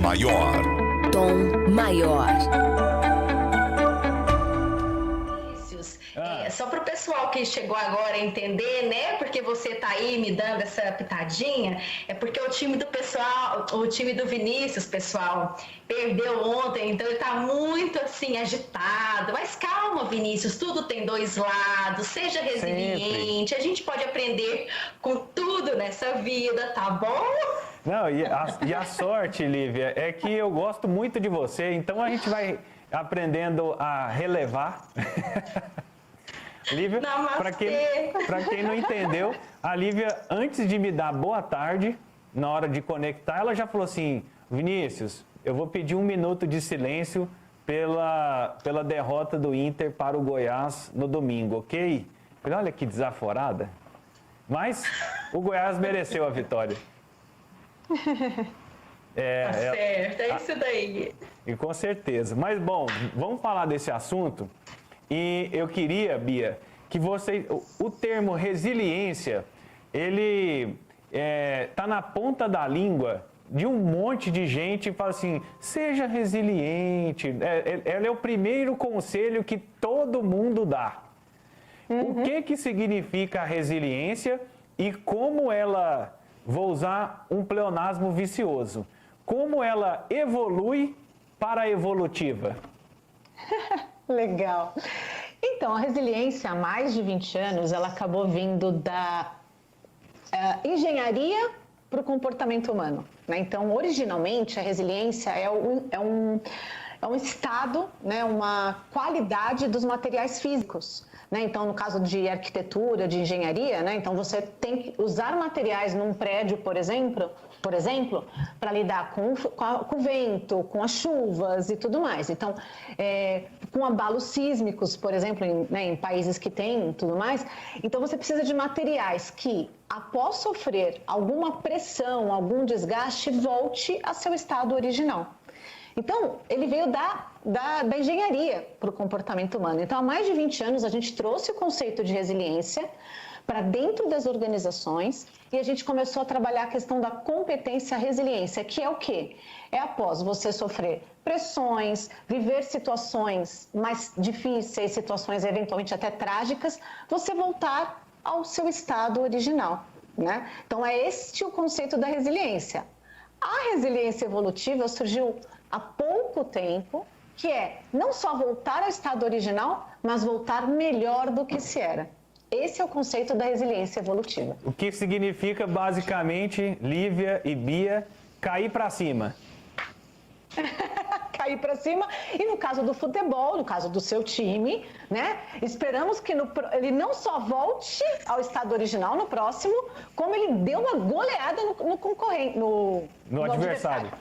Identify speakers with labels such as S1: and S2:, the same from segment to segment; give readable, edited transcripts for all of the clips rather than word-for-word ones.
S1: Maior.
S2: Tom Maior.
S3: Só para o pessoal que chegou agora entender, né? Porque você tá aí me dando essa pitadinha, é porque o time do pessoal, o time do Vinícius, pessoal, perdeu ontem, então ele tá muito assim agitado. Mas calma, Vinícius, tudo tem dois lados, seja resiliente, sempre. A gente pode aprender com tudo nessa vida, tá bom?
S4: Não, e a sorte, Lívia, é que eu gosto muito de você, então a gente vai aprendendo a relevar. Lívia, para quem não entendeu, a Lívia, antes de me dar boa tarde, na hora de conectar, ela já falou assim: Vinícius, eu vou pedir 1 minuto de silêncio pela derrota do Inter para o Goiás no domingo, ok? Falei, olha que desaforada. Mas o Goiás mereceu a vitória.
S3: Tá certo, é isso daí.
S4: E com certeza. Mas, bom, vamos falar desse assunto. E eu queria, Bia, que você... O termo resiliência, ele tá na ponta da língua de um monte de gente e fala assim, seja resiliente. Ela é o primeiro conselho que todo mundo dá. Uhum. O que significa a resiliência e como ela... Vou usar um pleonasmo vicioso. Como ela evolui para a evolutiva?
S5: Legal. Então, a resiliência há mais de 20 anos, ela acabou vindo da engenharia para o comportamento humano, né? Então, originalmente, a resiliência é um estado, né, uma qualidade dos materiais físicos. Né? Então, no caso de arquitetura, de engenharia, né? Então você tem que usar materiais num prédio, por exemplo, para lidar com o vento, com as chuvas e tudo mais. Então, com abalos sísmicos, por exemplo, em países que tem tudo mais. Então, você precisa de materiais que, após sofrer alguma pressão, algum desgaste, volte a seu estado original. Então, ele veio da engenharia para o comportamento humano. Então, há mais de 20 anos, a gente trouxe o conceito de resiliência para dentro das organizações e a gente começou a trabalhar a questão da competência resiliência, que é o quê? É após você sofrer pressões, viver situações mais difíceis, situações eventualmente até trágicas, você voltar ao seu estado original, né? Então, é este o conceito da resiliência. A resiliência evolutiva surgiu há pouco tempo, que é não só voltar ao estado original, mas voltar melhor do que se era. Esse é o conceito da resiliência evolutiva.
S4: O que significa, basicamente, Lívia e Bia, cair para cima.
S5: Cair para cima. E no caso do futebol, no caso do seu time, né? Esperamos que ele não só volte ao estado original no próximo, como ele deu uma goleada no concorrente, no adversário.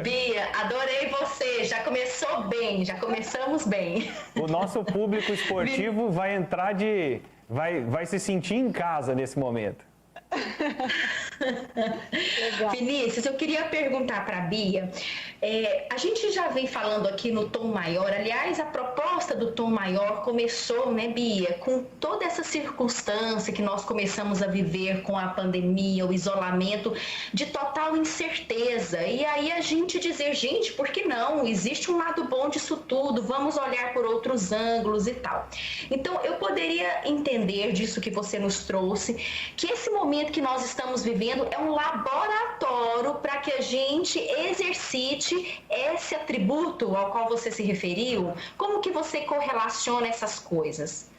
S3: Bia, adorei você, já começou bem, já começamos bem.
S4: O nosso público esportivo vai entrar vai se sentir em casa nesse momento.
S3: Vinícius, eu queria perguntar para a Bia, a gente já vem falando aqui no Tom Maior, aliás, a proposta do Tom Maior começou, né, Bia, com toda essa circunstância que nós começamos a viver com a pandemia, o isolamento, de total incerteza, e aí a gente dizer, gente, por que não? Existe um lado bom disso tudo, vamos olhar por outros ângulos e tal. Então, eu poderia entender disso que você nos trouxe, que esse momento que nós estamos vivendo é um laboratório para que a gente exercite esse atributo ao qual você se referiu. Como que você correlaciona essas coisas?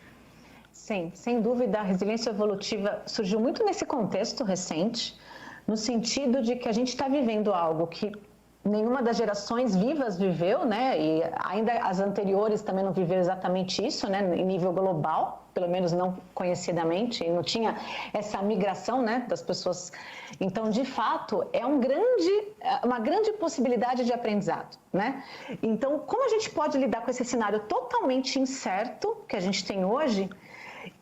S5: Sim, sem dúvida, a resiliência evolutiva surgiu muito nesse contexto recente, no sentido de que a gente está vivendo algo que nenhuma das gerações vivas viveu, né? E ainda as anteriores também não viveram exatamente isso, né? Em nível global, pelo menos não conhecidamente, e não tinha essa migração, né, das pessoas. Então, de fato, é uma grande possibilidade de aprendizado, né? Então, como a gente pode lidar com esse cenário totalmente incerto que a gente tem hoje,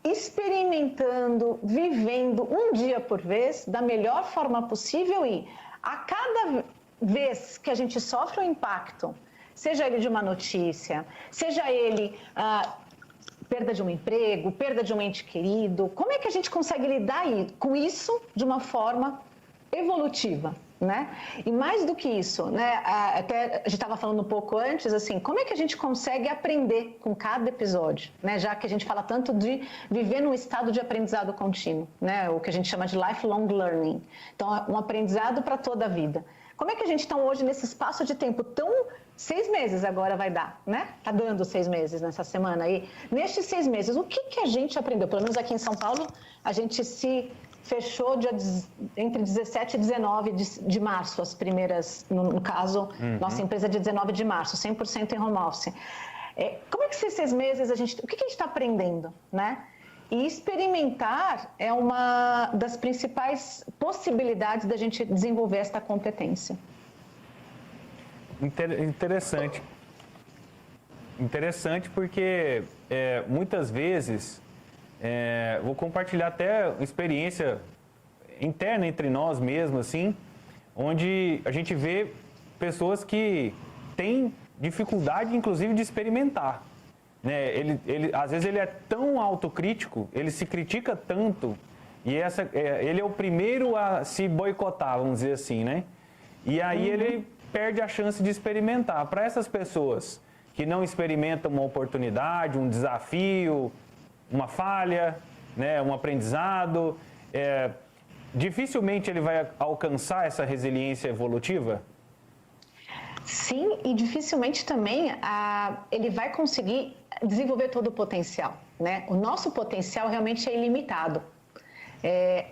S5: experimentando, vivendo um dia por vez, da melhor forma possível e a cada vez que a gente sofre um impacto, seja ele de uma notícia, seja ele perda de um emprego, perda de um ente querido, como é que a gente consegue lidar com isso de uma forma evolutiva, né? E mais do que isso, né? Até a gente estava falando um pouco antes, assim, como é que a gente consegue aprender com cada episódio, né? Já que a gente fala tanto de viver num estado de aprendizado contínuo, né? O que a gente chama de lifelong learning. Então, um aprendizado para toda a vida. Como é que a gente está hoje nesse espaço de tempo tão... 6 meses agora vai dar, né? Tá dando 6 meses nessa semana aí. Nestes 6 meses, o que a gente aprendeu? Pelo menos aqui em São Paulo, a gente se fechou entre 17 e 19 de março, as primeiras, no caso, nossa empresa de 19 de março, 100% em home office. Como é que esses 6 meses, o que a gente está aprendendo, né? E experimentar é uma das principais possibilidades da gente desenvolver esta competência.
S4: Interessante. Interessante porque muitas vezes, vou compartilhar até experiência interna entre nós mesmos, assim, onde a gente vê pessoas que têm dificuldade, inclusive, de experimentar. Né? Às vezes ele é tão autocrítico, ele se critica tanto, e ele é o primeiro a se boicotar, vamos dizer assim, né? E aí ele perde a chance de experimentar. Para essas pessoas que não experimentam uma oportunidade, um desafio, uma falha, né, um aprendizado, dificilmente ele vai alcançar essa resiliência evolutiva?
S5: Sim, e dificilmente também ele vai conseguir desenvolver todo o potencial, né? O nosso potencial realmente é ilimitado.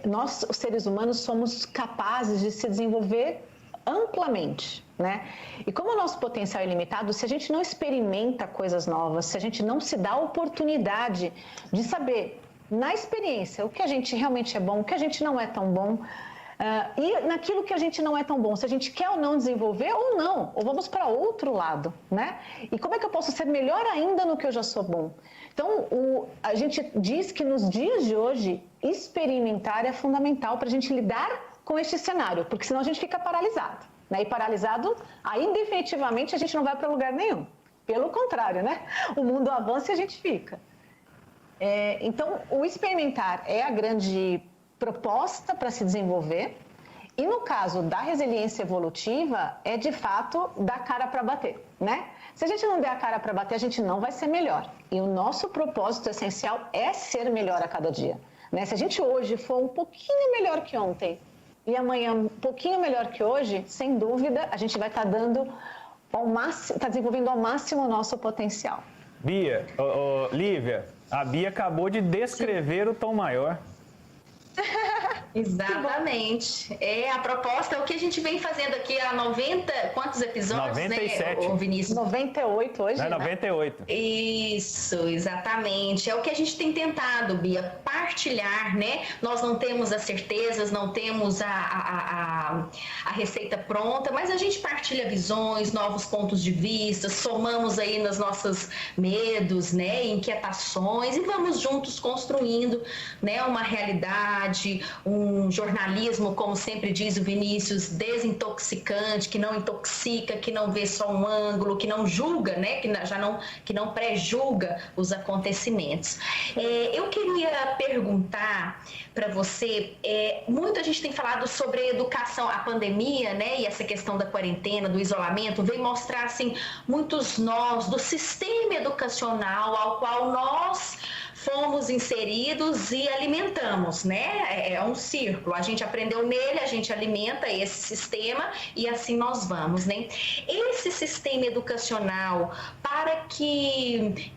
S5: Nós, os seres humanos, somos capazes de se desenvolver amplamente, né? E como o nosso potencial é limitado, se a gente não experimenta coisas novas, se a gente não se dá a oportunidade de saber, na experiência, o que a gente realmente é bom, o que a gente não é tão bom, e naquilo que a gente não é tão bom, se a gente quer ou não desenvolver ou não, ou vamos para outro lado, né? E como é que eu posso ser melhor ainda no que eu já sou bom? Então, a gente diz que nos dias de hoje, experimentar é fundamental para a gente lidar com este cenário, porque senão a gente fica paralisado, né? E paralisado, aí definitivamente a gente não vai para lugar nenhum. Pelo contrário, né? O mundo avança e a gente fica. Então, o experimentar é a grande proposta para se desenvolver. E no caso da resiliência evolutiva, é de fato dar cara para bater, né? Se a gente não der a cara para bater, a gente não vai ser melhor. E o nosso propósito essencial é ser melhor a cada dia, né? Se a gente hoje for um pouquinho melhor que ontem, e amanhã um pouquinho melhor que hoje, sem dúvida, a gente vai estar dando ao máximo, está desenvolvendo ao máximo o nosso potencial.
S4: Bia, Lívia, a Bia acabou de descrever o tom maior.
S3: Exatamente. A proposta é o que a gente vem fazendo aqui há 90, quantos episódios,
S4: 97.
S3: né, Vinícius?
S5: 98 hoje,
S4: É 98.
S3: Né? Isso, exatamente. É o que a gente tem tentado, Bia, partilhar, né? Nós não temos as certezas, não temos a receita pronta, mas a gente partilha visões, novos pontos de vista, somamos aí nas nossas medos, né, inquietações e vamos juntos construindo, né, uma realidade, um jornalismo, como sempre diz o Vinícius, desintoxicante, que não intoxica, que não vê só um ângulo, que não julga, né? Que não pré-julga os acontecimentos. Eu queria perguntar para você, muito a gente tem falado sobre educação, a pandemia, né? E essa questão da quarentena, do isolamento, vem mostrar, assim, muitos nós do sistema educacional ao qual nós fomos inseridos e alimentamos, né? É um círculo. A gente aprendeu nele, a gente alimenta esse sistema e assim nós vamos, né? Esse sistema educacional, para que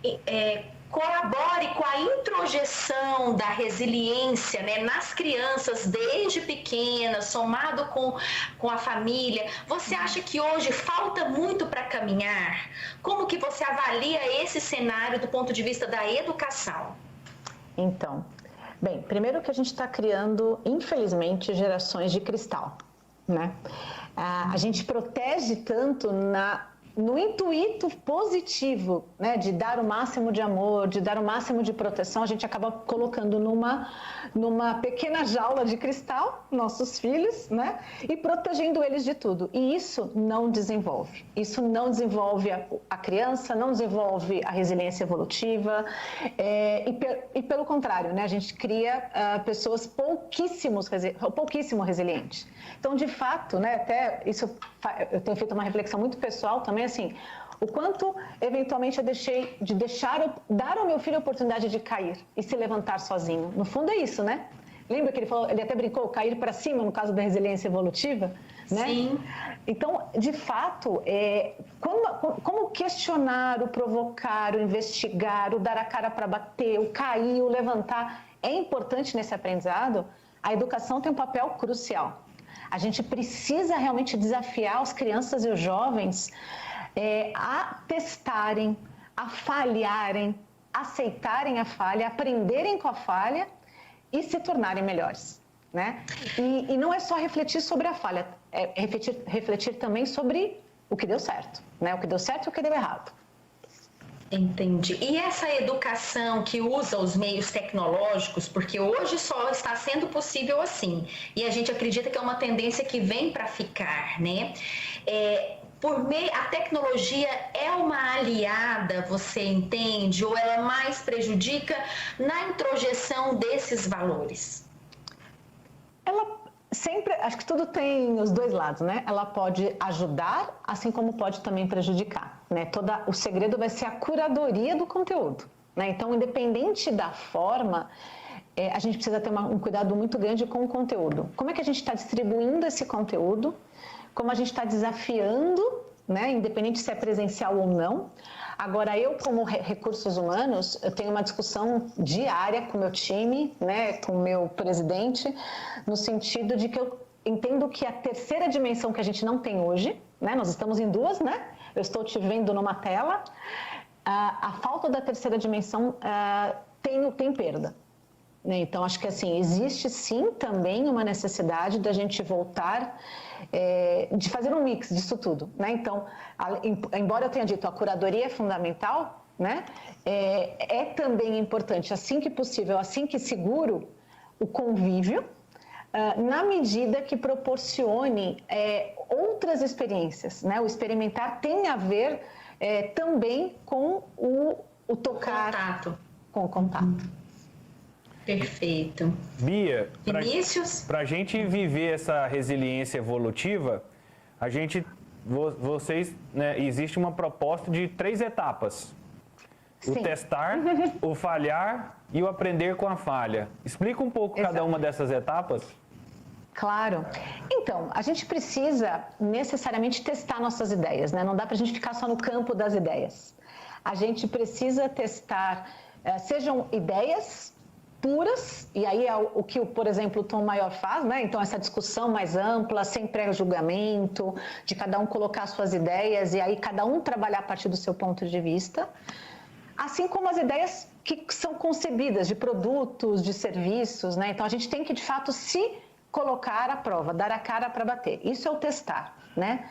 S3: colabore com a introjeção da resiliência, né, nas crianças desde pequenas, somado com a família, você acha que hoje falta muito para caminhar? Como que você avalia esse cenário do ponto de vista da educação?
S5: Então, bem, primeiro que a gente está criando, infelizmente, gerações de cristal, né? A gente protege tanto no intuito positivo, né, de dar o máximo de amor, de dar o máximo de proteção, a gente acaba colocando numa pequena jaula de cristal nossos filhos, né, e protegendo eles de tudo. E isso não desenvolve. Isso não desenvolve a criança, não desenvolve a resiliência evolutiva, e pelo contrário, né, a gente cria pessoas pouquíssimo resilientes. Então, de fato, né, até isso eu tenho feito uma reflexão muito pessoal também, assim, o quanto eventualmente eu deixei de dar ao meu filho a oportunidade de cair e se levantar sozinho. No fundo é isso, né? Lembra que ele falou, ele até brincou, cair para cima no caso da resiliência evolutiva, né?
S3: Sim.
S5: Então, de fato, como questionar, o provocar, o investigar, o dar a cara para bater, o cair, o levantar, é importante nesse aprendizado. A educação tem um papel crucial. A gente precisa realmente desafiar as crianças e os jovens a testarem, a falharem, aceitarem a falha, aprenderem com a falha e se tornarem melhores, né? E não é só refletir sobre a falha, é refletir também sobre o que deu certo, né? O que deu certo e o que deu errado.
S3: Entendi. E essa educação que usa os meios tecnológicos, porque hoje só está sendo possível assim, e a gente acredita que é uma tendência que vem para ficar, né? A tecnologia é uma aliada, você entende? Ou ela mais prejudica na introjeção desses valores?
S5: Ela sempre, acho que tudo tem os dois lados, né? Ela pode ajudar, assim como pode também prejudicar, né? O segredo vai ser a curadoria do conteúdo, né? Então, independente da forma, a gente precisa ter um cuidado muito grande com o conteúdo. Como é que a gente está distribuindo esse conteúdo? Como a gente está desafiando, né? Independente se é presencial ou não. Agora, eu como recursos humanos, eu tenho uma discussão diária com o meu time, né, com o meu presidente, no sentido de que eu entendo que a terceira dimensão que a gente não tem hoje, né, nós estamos em duas, né, eu estou te vendo numa tela, a falta da terceira dimensão tem perda. Então, acho que assim, existe sim também uma necessidade da gente voltar, de fazer um mix disso tudo, né? Então, embora eu tenha dito a curadoria é fundamental, né? É também importante, assim que possível, assim que seguro, o convívio, na medida que proporcione outras experiências, né? O experimentar tem a ver também com o tocar, com o contato.
S3: Perfeito.
S4: Bia,
S3: Vinícius?
S4: Para a gente viver essa resiliência evolutiva, vocês, né, existe uma proposta de 3 etapas.
S5: Sim.
S4: O testar, o falhar e o aprender com a falha. Explica um pouco cada uma dessas etapas.
S5: Claro. Então, a gente precisa necessariamente testar nossas ideias, né? Não dá para a gente ficar só no campo das ideias. A gente precisa testar, sejam ideias puras, e aí é o que, por exemplo, o Tom Maior faz, né? Então, essa discussão mais ampla, sem pré-julgamento, de cada um colocar suas ideias e aí cada um trabalhar a partir do seu ponto de vista, assim como as ideias que são concebidas de produtos, de serviços, né? Então, a gente tem que, de fato, se colocar à prova, dar a cara para bater. Isso é o testar, né?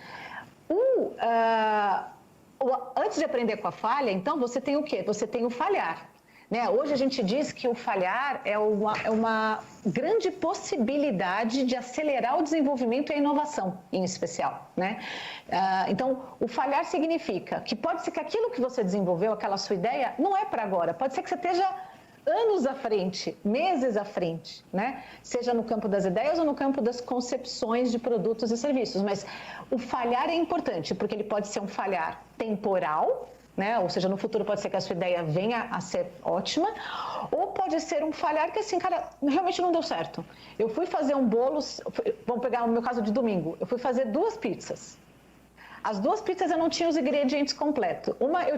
S5: Antes de aprender com a falha, então, você tem o quê? Você tem o falhar. Né? Hoje a gente diz que o falhar é uma grande possibilidade de acelerar o desenvolvimento e a inovação, em especial. Né? Então, o falhar significa que pode ser que aquilo que você desenvolveu, aquela sua ideia, não é para agora. Pode ser que você esteja anos à frente, meses à frente, né? Seja no campo das ideias ou no campo das concepções de produtos e serviços. Mas o falhar é importante, porque ele pode ser um falhar temporal, né? Ou seja, no futuro pode ser que a sua ideia venha a ser ótima, ou pode ser um falhar que assim, cara, realmente não deu certo. Eu fui fazer um bolo, vamos pegar o meu caso de domingo, eu fui fazer 2 pizzas. As 2 pizzas eu não tinha os ingredientes completos. Uma eu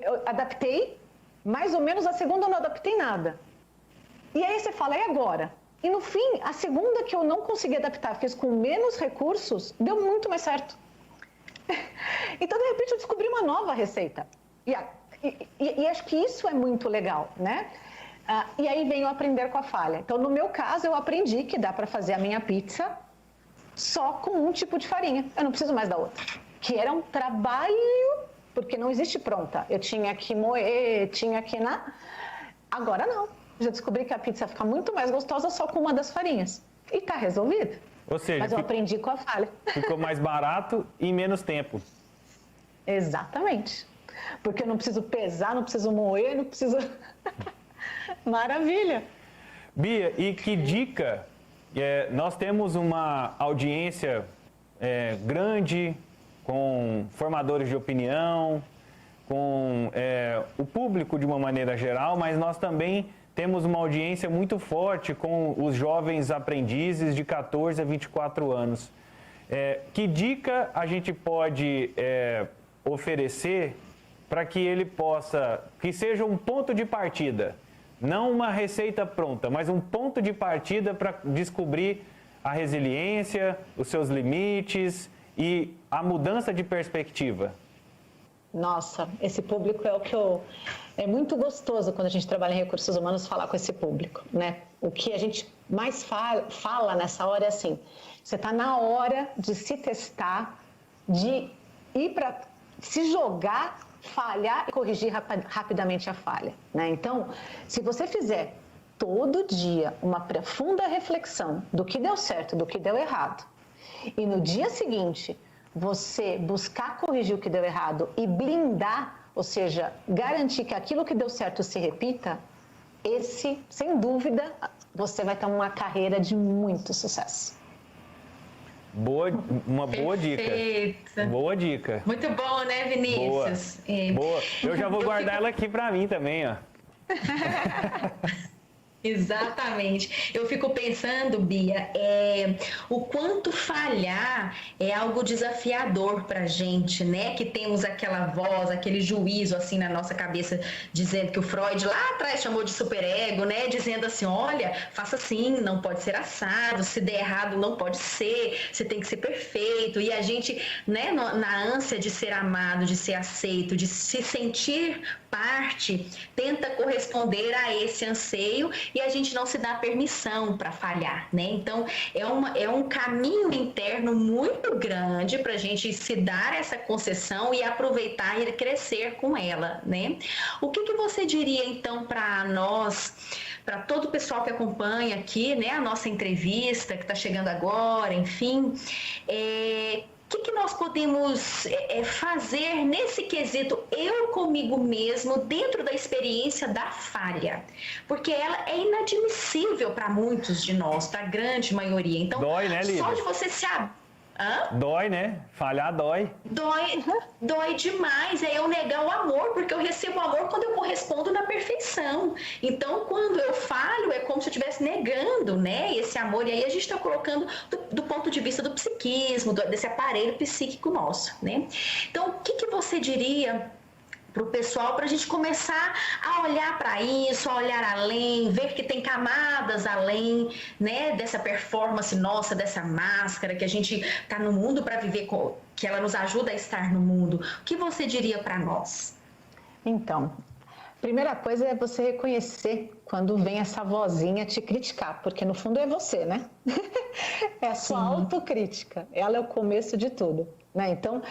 S5: eu adaptei, mais ou menos, a segunda eu não adaptei nada. E aí você fala, e agora? E no fim, a segunda que eu não consegui adaptar, fiz com menos recursos, deu muito mais certo. Então, de repente, eu descobri uma nova receita. E acho que isso é muito legal, né? E aí vem o aprender com a falha. Então, no meu caso, eu aprendi que dá para fazer a minha pizza só com um tipo de farinha. Eu não preciso mais da outra. que era um trabalho, porque não existe pronta. Eu tinha que moer, tinha que... Agora não. Já descobri que a pizza fica muito mais gostosa só com uma das farinhas. E tá resolvido.
S4: Ou seja,
S5: mas eu aprendi com a falha.
S4: Ficou mais barato e menos tempo.
S5: Exatamente. Porque eu não preciso pesar, não preciso moer, não preciso... Maravilha!
S4: Bia, e que dica? Nós temos uma audiência grande, com formadores de opinião, com o público de uma maneira geral, mas nós também temos uma audiência muito forte com os jovens aprendizes de 14 a 24 anos. Que dica a gente pode oferecer para que ele possa, que seja um ponto de partida, não uma receita pronta, mas um ponto de partida para descobrir a resiliência, os seus limites e a mudança de perspectiva?
S5: Nossa, esse público é o que é muito gostoso quando a gente trabalha em recursos humanos falar com esse público, né? O que a gente mais fala nessa hora é assim, você está na hora de se testar, de ir para se jogar, falhar e corrigir rapidamente a falha, né? Então, se você fizer todo dia uma profunda reflexão do que deu certo, do que deu errado, e no dia seguinte você buscar corrigir o que deu errado e blindar, ou seja, garantir que aquilo que deu certo se repita, sem dúvida, você vai ter uma carreira de muito sucesso.
S4: Uma boa dica. Boa dica.
S3: Muito bom, né, Vinícius?
S4: Boa. Eu já vou guardar ela aqui para mim também, ó.
S3: Exatamente. Eu fico pensando, Bia, o quanto falhar é algo desafiador para a gente, né? Que temos aquela voz, aquele juízo assim na nossa cabeça, dizendo que o Freud lá atrás chamou de superego, né? Dizendo assim, olha, faça assim, não pode ser assado, se der errado não pode ser, você tem que ser perfeito. E a gente, né, na ânsia de ser amado, de ser aceito, de se sentir parte, tenta corresponder a esse anseio e a gente não se dá permissão para falhar, né? Então, é um caminho interno muito grande para a gente se dar essa concessão e aproveitar e crescer com ela, né? O que você diria, então, para nós, para todo o pessoal que acompanha aqui, né, a nossa entrevista que está chegando agora, enfim, o que nós podemos fazer nesse quesito, eu comigo mesmo, dentro da experiência da falha? Porque ela é inadmissível para muitos de nós, para a grande maioria. Então,
S4: dói, né, Lívia?
S3: Só de você se abrir.
S4: Dói, né? Falhar dói.
S3: Dói demais, é eu negar o amor, porque eu recebo amor quando eu correspondo na perfeição. Então, quando eu falho, é como se eu estivesse negando, né, esse amor. E aí a gente está colocando do ponto de vista do psiquismo, desse aparelho psíquico nosso, né? Então, o que você diria para o pessoal, para a gente começar a olhar para isso, a olhar além, ver que tem camadas além, né, dessa performance nossa, dessa máscara, que a gente está no mundo para viver, que ela nos ajuda a estar no mundo. O que você diria para nós?
S5: Então, primeira coisa é você reconhecer quando vem essa vozinha te criticar, porque no fundo é você, né? É a sua autocrítica, ela é o começo de tudo. Né? Então,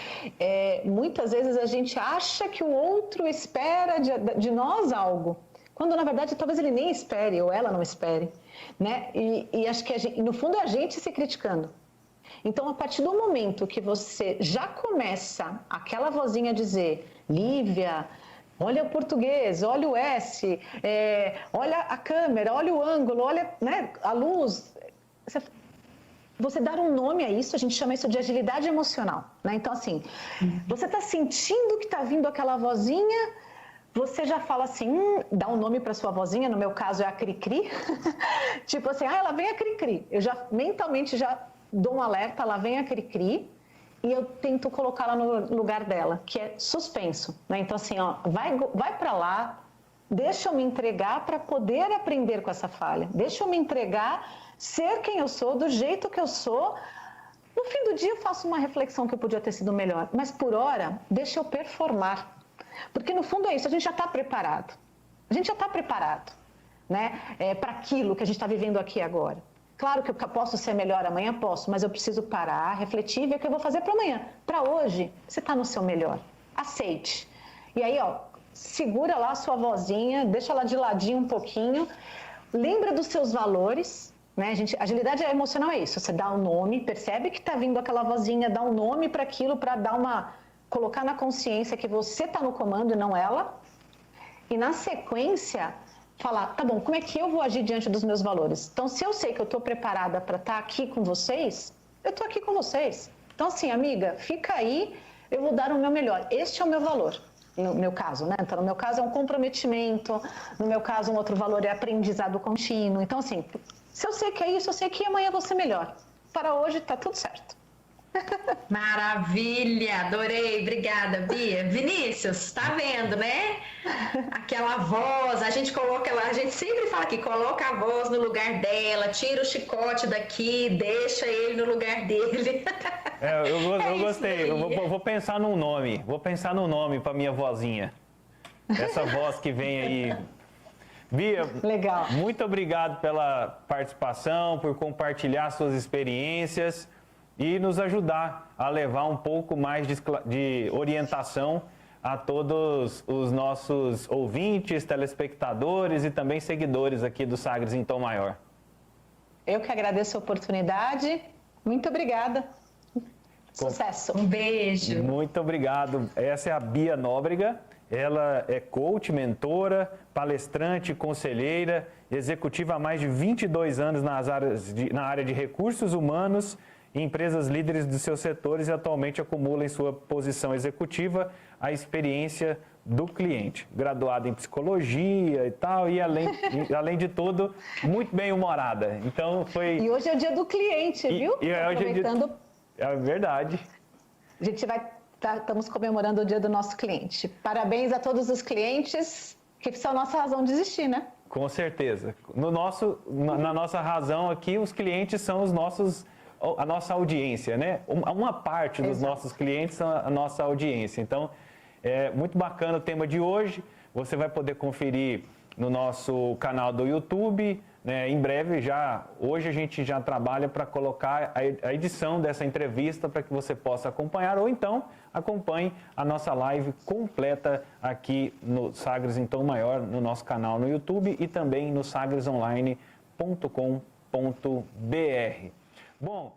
S5: muitas vezes a gente acha que o outro espera de nós algo, quando na verdade talvez ele nem espere ou ela não espere. Né? E acho que no fundo é a gente se criticando. Então, a partir do momento que você já começa aquela vozinha a dizer, Lívia, olha o português, olha o S, olha a câmera, olha o ângulo, olha, né, a luz. Você dar um nome a isso, a gente chama isso de agilidade emocional, né? Então, assim, você está sentindo que está vindo aquela vozinha, você já fala assim, dá um nome para sua vozinha, no meu caso é a Cri-Cri, tipo assim, ela vem a Cri-Cri. Eu já mentalmente já dou um alerta, ela vem a Cri-Cri, e eu tento colocá-la no lugar dela, que é suspenso, né? Então, assim, ó, vai para lá, deixa eu me entregar para poder aprender com essa falha, deixa eu me entregar, ser quem eu sou, do jeito que eu sou. No fim do dia eu faço uma reflexão que eu podia ter sido melhor, mas por hora, deixa eu performar. Porque no fundo é isso, a gente já está preparado. A gente já está preparado, né, para aquilo que a gente está vivendo aqui agora. Claro que eu posso ser melhor amanhã, posso, mas eu preciso parar, refletir e ver o que eu vou fazer para amanhã. Para hoje, você está no seu melhor. Aceite. E aí, ó, segura lá a sua vozinha, deixa ela de ladinho um pouquinho, lembra dos seus valores, né? Agilidade emocional é isso, você dá um nome, percebe que está vindo aquela vozinha, dá um nome para aquilo, para colocar na consciência que você está no comando e não ela. E na sequência, falar, tá bom, como é que eu vou agir diante dos meus valores? Então, se eu sei que eu estou preparada para estar aqui com vocês, eu estou aqui com vocês. Então, assim, amiga, fica aí, eu vou dar o meu melhor. Este é o meu valor, no meu caso, né? Então, no meu caso é um comprometimento, no meu caso um outro valor é aprendizado contínuo. Então, assim, se eu sei que é isso, eu sei que amanhã eu vou ser melhor. Para hoje, tá tudo certo.
S3: Maravilha, adorei, obrigada, Bia. Vinícius, tá vendo, né? Aquela voz, a gente sempre fala aqui, coloca a voz no lugar dela, tira o chicote daqui, deixa ele no lugar dele.
S4: Eu gostei, eu vou pensar num nome para minha vozinha. Essa voz que vem aí. Bia,
S5: legal.
S4: Muito obrigado pela participação, por compartilhar suas experiências e nos ajudar a levar um pouco mais de orientação a todos os nossos ouvintes, telespectadores e também seguidores aqui do Sagres em Tom Maior.
S5: Eu que agradeço a oportunidade. Muito obrigada. Sucesso.
S3: Um beijo.
S4: Muito obrigado. Essa é a Bia Nóbrega. Ela é coach, mentora, palestrante, conselheira, executiva há mais de 22 anos na área de recursos humanos, empresas líderes dos seus setores e atualmente acumula em sua posição executiva a experiência do cliente. Graduada em psicologia e tal, e além de tudo, muito bem-humorada. Então foi...
S5: E hoje é o dia do cliente, viu?
S4: Aproveitando... É verdade.
S5: A gente estamos comemorando o dia do nosso cliente. Parabéns a todos os clientes que são a nossa razão de existir, né?
S4: Com certeza. Na nossa razão aqui, os clientes são a nossa audiência, né? Uma parte dos nossos clientes são a nossa audiência. Então, é muito bacana o tema de hoje. Você vai poder conferir no nosso canal do YouTube, né? Em breve, hoje a gente já trabalha para colocar a edição dessa entrevista para que você possa acompanhar, ou então acompanhe a nossa live completa aqui no Sagres em Tom Maior, no nosso canal no YouTube e também no sagresonline.com.br. Bom,